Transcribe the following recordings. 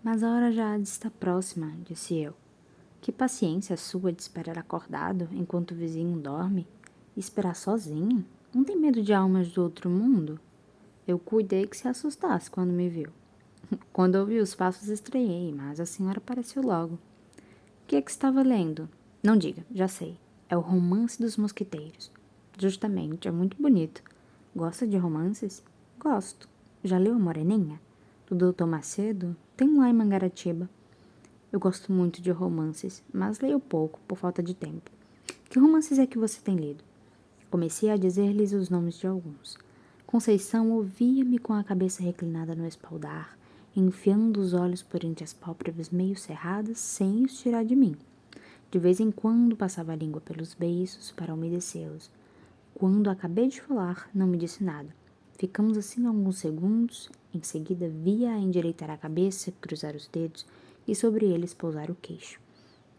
Mas a hora já há de estar próxima, disse eu. Que paciência sua de esperar acordado enquanto o vizinho dorme? E esperar sozinho? Não tem medo de almas do outro mundo? Eu cuidei que se assustasse quando me viu. Quando ouvi os passos estranhei, mas a senhora apareceu logo. O que é que estava lendo? Não diga, já sei. É o Romance dos Mosquiteiros. Justamente, é muito bonito. Gosta de romances? Gosto. Já leu A Moreninha? Do Doutor Macedo? Tem um lá em Mangaratiba. Eu gosto muito de romances, mas leio pouco, por falta de tempo. Que romances é que você tem lido? Comecei a dizer-lhes os nomes de alguns. Conceição ouvia-me com a cabeça reclinada no espaldar, enfiando os olhos por entre as pálpebras meio cerradas, sem os tirar de mim. De vez em quando passava a língua pelos beiços para umedecê-los. Quando acabei de falar, não me disse nada. Ficamos assim alguns segundos, em seguida via-a endireitar a cabeça, cruzar os dedos e sobre eles pousar o queixo.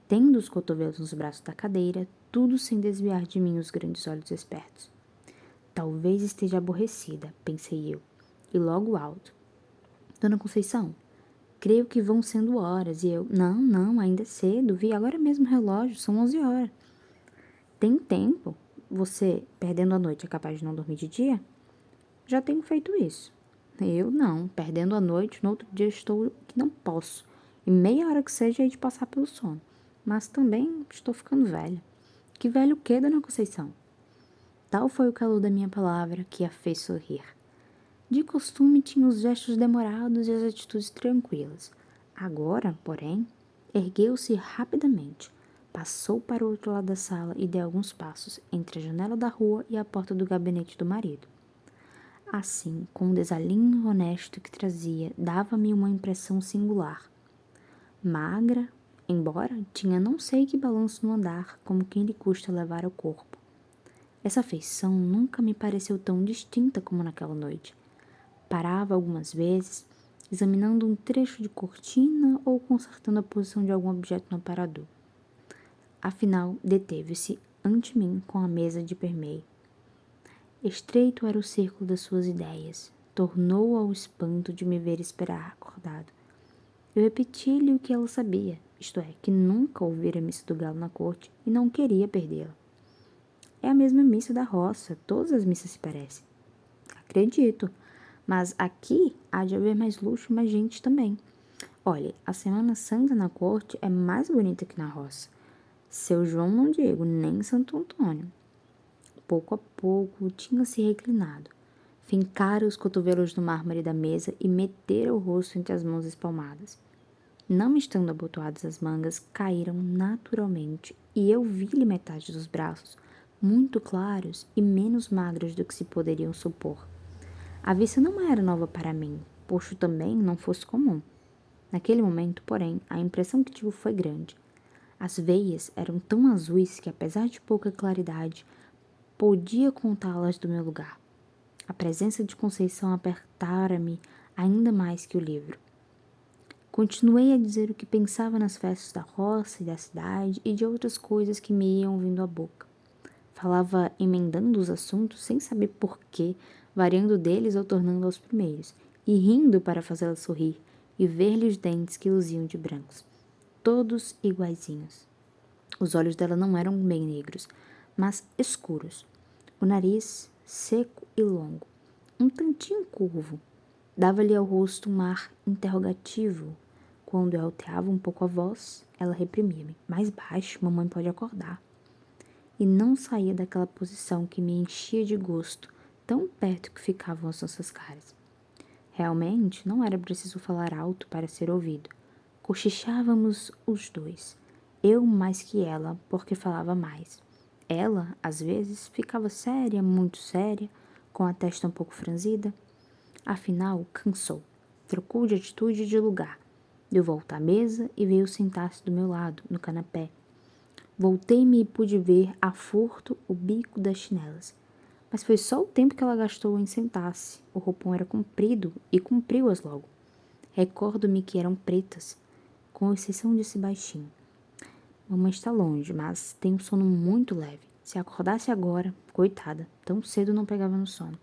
Tendo os cotovelos nos braços da cadeira, tudo sem desviar de mim os grandes olhos espertos. Talvez esteja aborrecida, pensei eu, e logo alto. Dona Conceição, creio que vão sendo horas, e eu, não, ainda é cedo, vi agora mesmo o relógio, são 11 horas. Tem tempo? Você, perdendo a noite, é capaz de não dormir de dia? Já tenho feito isso. Eu não, perdendo a noite, no outro dia estou que não posso, e meia hora que seja hei de passar pelo sono. Mas também estou ficando velha. Que velho o quê, Dona Conceição? Tal foi o calor da minha palavra que a fez sorrir. De costume tinha os gestos demorados e as atitudes tranquilas. Agora, porém, ergueu-se rapidamente, passou para o outro lado da sala e deu alguns passos entre a janela da rua e a porta do gabinete do marido. Assim, com um desalinho honesto que trazia, dava-me uma impressão singular. Magra, embora tinha não sei que balanço no andar, como quem lhe custa levar o corpo. Essa feição nunca me pareceu tão distinta como naquela noite. Parava algumas vezes, examinando um trecho de cortina ou consertando a posição de algum objeto no aparador. Afinal, deteve-se ante mim com a mesa de permeio. Estreito era o círculo das suas ideias. Tornou ao espanto de me ver esperar acordado. Eu repeti-lhe o que ela sabia, isto é, que nunca ouvira a missa do galo na corte e não queria perdê-la. É a mesma missa da roça, todas as missas se parecem. Acredito, mas aqui há de haver mais luxo e mais gente também. Olhe, a Semana Santa na corte é mais bonita que na roça. Seu João não digo, nem Santo Antônio. Pouco a pouco tinha-se reclinado, fincara os cotovelos no mármore da mesa e metera o rosto entre as mãos espalmadas. Não estando abotoadas as mangas, caíram naturalmente e eu vi-lhe metade dos braços, muito claros e menos magros do que se poderiam supor. A vista não era nova para mim, posto também não fosse comum. Naquele momento, porém, a impressão que tive foi grande. As veias eram tão azuis que, apesar de pouca claridade, podia contá-las do meu lugar. A presença de Conceição apertara-me ainda mais que o livro. Continuei a dizer o que pensava nas festas da roça e da cidade e de outras coisas que me iam vindo à boca. Falava emendando os assuntos sem saber porquê, variando deles ou tornando aos primeiros, e rindo para fazê-la sorrir e ver-lhe os dentes que luziam de brancos, todos iguaizinhos. Os olhos dela não eram bem negros, mas escuros. O nariz seco e longo, um tantinho curvo, dava-lhe ao rosto um ar interrogativo. Quando eu alteava um pouco a voz, ela reprimia-me. Mais baixo, mamãe pode acordar. E não saía daquela posição que me enchia de gosto, tão perto que ficavam as nossas caras. Realmente, não era preciso falar alto para ser ouvido. Cochichávamos os dois. Eu mais que ela, porque falava mais. Ela, às vezes, ficava séria, muito séria, com a testa um pouco franzida. Afinal, cansou. Trocou de atitude e de lugar. Deu volta à mesa e veio sentar-se do meu lado, no canapé. Voltei-me e pude ver a furto o bico das chinelas. Mas foi só o tempo que ela gastou em sentar-se. O roupão era comprido e cumpriu-as logo. Recordo-me que eram pretas, com exceção desse baixinho. Mamãe está longe, mas tem um sono muito leve. Se acordasse agora, coitada, tão cedo não pegava no sono.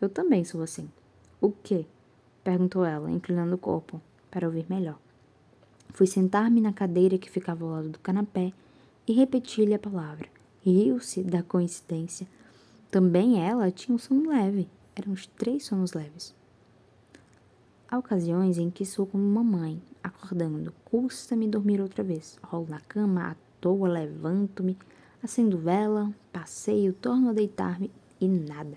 Eu também sou assim. O quê? Perguntou ela, inclinando o corpo, para ouvir melhor. Fui sentar-me na cadeira que ficava ao lado do canapé e repeti-lhe a palavra. Riu-se da coincidência. Também ela tinha um sono leve. Eram os 3 sonos leves. Há ocasiões em que sou como mamãe, acordando. Custa-me dormir outra vez. Rolo na cama, à toa, levanto-me, acendo vela, passeio, torno a deitar-me e nada.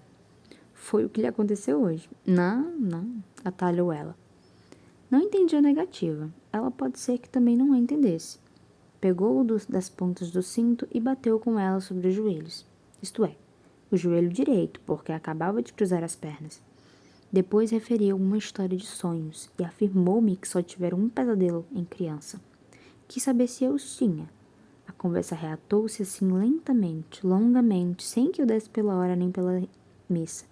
Foi o que lhe aconteceu hoje. Não, atalhou ela. Não entendi a negativa. Ela pode ser que também não a entendesse. Pegou das pontas do cinto e bateu com ela sobre os joelhos. Isto é, o joelho direito, porque acabava de cruzar as pernas. Depois referiu uma história de sonhos e afirmou-me que só tivera um pesadelo em criança. Quis saber se eu os tinha. A conversa reatou-se assim lentamente, longamente, sem que eu desse pela hora nem pela missa.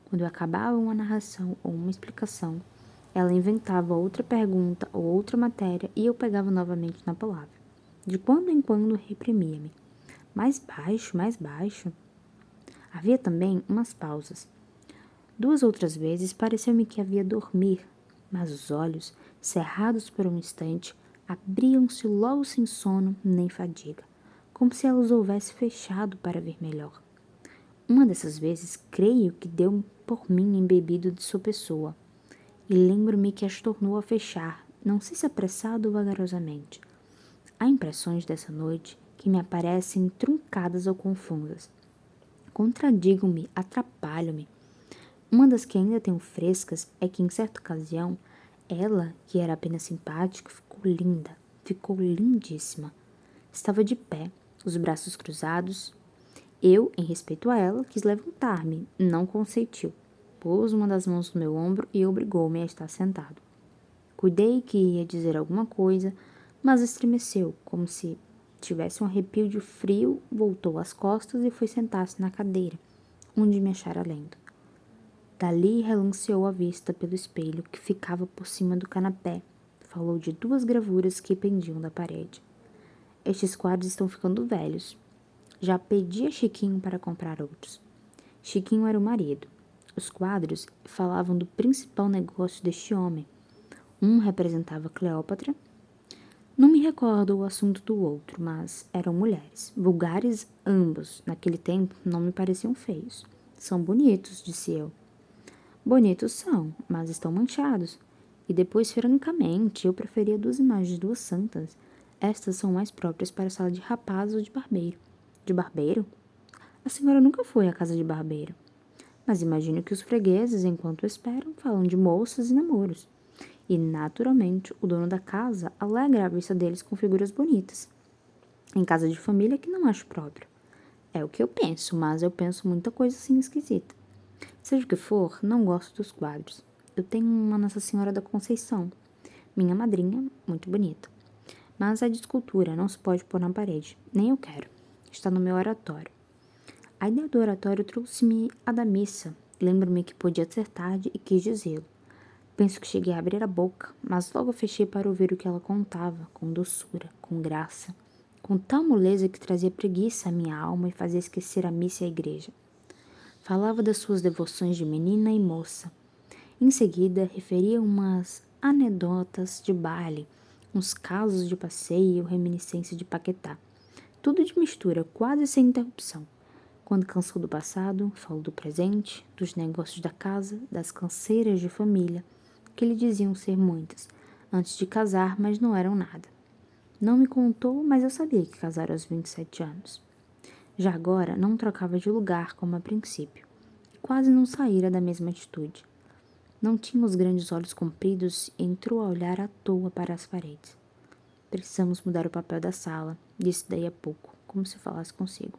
Quando eu acabava uma narração ou uma explicação, ela inventava outra pergunta ou outra matéria e eu pegava novamente na palavra. De quando em quando reprimia-me. Mais baixo, mais baixo. Havia também umas pausas. 2 outras vezes pareceu-me que havia dormir, mas os olhos, cerrados por um instante, abriam-se logo sem sono nem fadiga, como se ela os houvesse fechado para ver melhor. Uma dessas vezes, creio que deu por mim embebido de sua pessoa, e lembro-me que as tornou a fechar, não sei se apressado ou vagarosamente. Há impressões dessa noite que me aparecem truncadas ou confusas. Contradigo-me, atrapalho-me. Uma das que ainda tenho frescas é que, em certa ocasião, ela, que era apenas simpática, ficou lindíssima. Estava de pé, os braços cruzados. Eu, em respeito a ela, quis levantar-me, não consentiu. Pôs uma das mãos no meu ombro e obrigou-me a estar sentado. Cuidei que ia dizer alguma coisa, mas estremeceu, como se tivesse um arrepio de frio, voltou as costas e foi sentar-se na cadeira, onde me achara lendo. Dali relanceou a vista pelo espelho que ficava por cima do canapé. Falou de 2 gravuras que pendiam da parede. Estes quadros estão ficando velhos. Já pedi a Chiquinho para comprar outros. Chiquinho era o marido. Os quadros falavam do principal negócio deste homem. Um representava Cleópatra. Não me recordo o assunto do outro, mas eram mulheres. Vulgares ambos. Naquele tempo não me pareciam feios. São bonitos, disse eu. Bonitos são, mas estão manchados. E depois, francamente, eu preferia 2 imagens de 2 santas. Estas são mais próprias para a sala de rapaz ou de barbeiro. De barbeiro? A senhora nunca foi à casa de barbeiro. Mas imagino que os fregueses, enquanto esperam, falam de moças e namoros. E, naturalmente, o dono da casa alegra a vista deles com figuras bonitas. Em casa de família que não acho próprio. É o que eu penso, mas eu penso muita coisa assim esquisita. Seja o que for, não gosto dos quadros. Eu tenho uma Nossa Senhora da Conceição, minha madrinha, muito bonita. Mas a de escultura não se pode pôr na parede, nem eu quero. Está no meu oratório. A ideia do oratório trouxe-me a da missa. Lembro-me que podia ser tarde e quis dizê-lo. Penso que cheguei a abrir a boca, mas logo fechei para ouvir o que ela contava, com doçura, com graça, com tal moleza que trazia preguiça à minha alma e fazia esquecer a missa e a igreja. Falava das suas devoções de menina e moça. Em seguida, referia umas anedotas de baile, uns casos de passeio, reminiscência de Paquetá. Tudo de mistura, quase sem interrupção. Quando cansou do passado, falou do presente, dos negócios da casa, das canseiras de família, que lhe diziam ser muitas, antes de casar, mas não eram nada. Não me contou, mas eu sabia que casara aos 27 anos. Já agora não trocava de lugar como a princípio. Quase não saíra da mesma atitude. Não tinha os grandes olhos compridos e entrou a olhar à toa para as paredes. Precisamos mudar o papel da sala, disse daí a pouco, como se falasse consigo.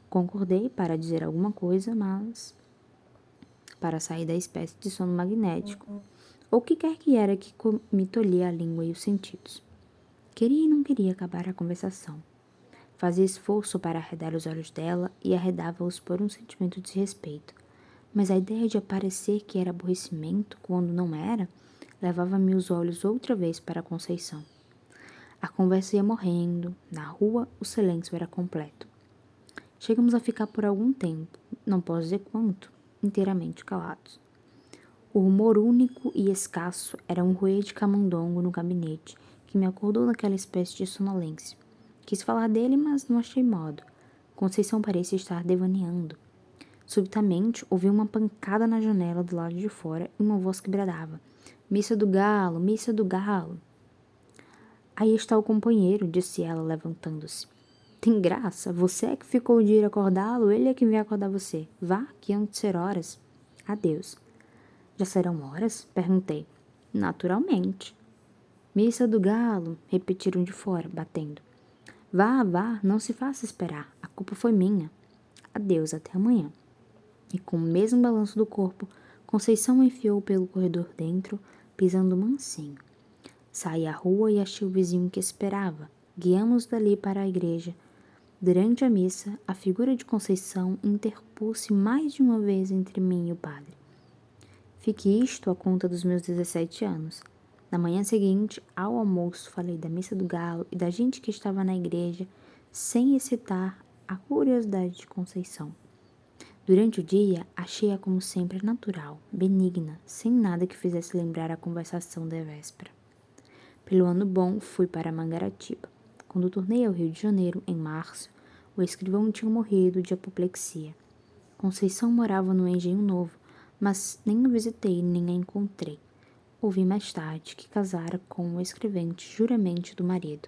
Concordei para dizer alguma coisa, mas para sair da espécie de sono magnético, ou o que quer que era que me tolhia a língua e os sentidos. Queria e não queria acabar a conversação. Fazia esforço para arredar os olhos dela e arredava-os por um sentimento de desrespeito. Mas a ideia de aparecer que era aborrecimento quando não era, levava-me os olhos outra vez para a Conceição. A conversa ia morrendo, na rua o silêncio era completo. Chegamos a ficar por algum tempo, não posso dizer quanto, inteiramente calados. O rumor único e escasso era um ruê de camundongo no gabinete, que me acordou naquela espécie de sonolência. Quis falar dele, mas não achei modo. Conceição parecia estar devaneando. Subitamente, ouvi uma pancada na janela do lado de fora e uma voz que bradava: Missa do Galo, Missa do Galo. Aí está o companheiro, disse ela, levantando-se. Tem graça, você é que ficou de ir acordá-lo, ele é que vem acordar você. Vá, que hão de ser horas. Adeus. Já serão horas? Perguntei. Naturalmente. Missa do Galo, repetiram de fora, batendo. Vá, vá, não se faça esperar, a culpa foi minha. Adeus, até amanhã. E com o mesmo balanço do corpo, Conceição enfiou pelo corredor dentro, pisando mansinho. Saí à rua e achei o vizinho que esperava. Guiamos dali para a igreja. Durante a missa, a figura de Conceição interpôs-se mais de uma vez entre mim e o padre. Fique isto à conta dos meus 17 anos. Na manhã seguinte, ao almoço, falei da missa do Galo e da gente que estava na igreja, sem excitar a curiosidade de Conceição. Durante o dia, achei-a como sempre natural, benigna, sem nada que fizesse lembrar a conversação da véspera. Pelo ano bom, fui para Mangaratiba. Quando tornei ao Rio de Janeiro, em março, o escrivão tinha morrido de apoplexia. Conceição morava no Engenho Novo, mas nem a visitei nem a encontrei. Ouvi mais tarde que casara com o escrevente juramente do marido.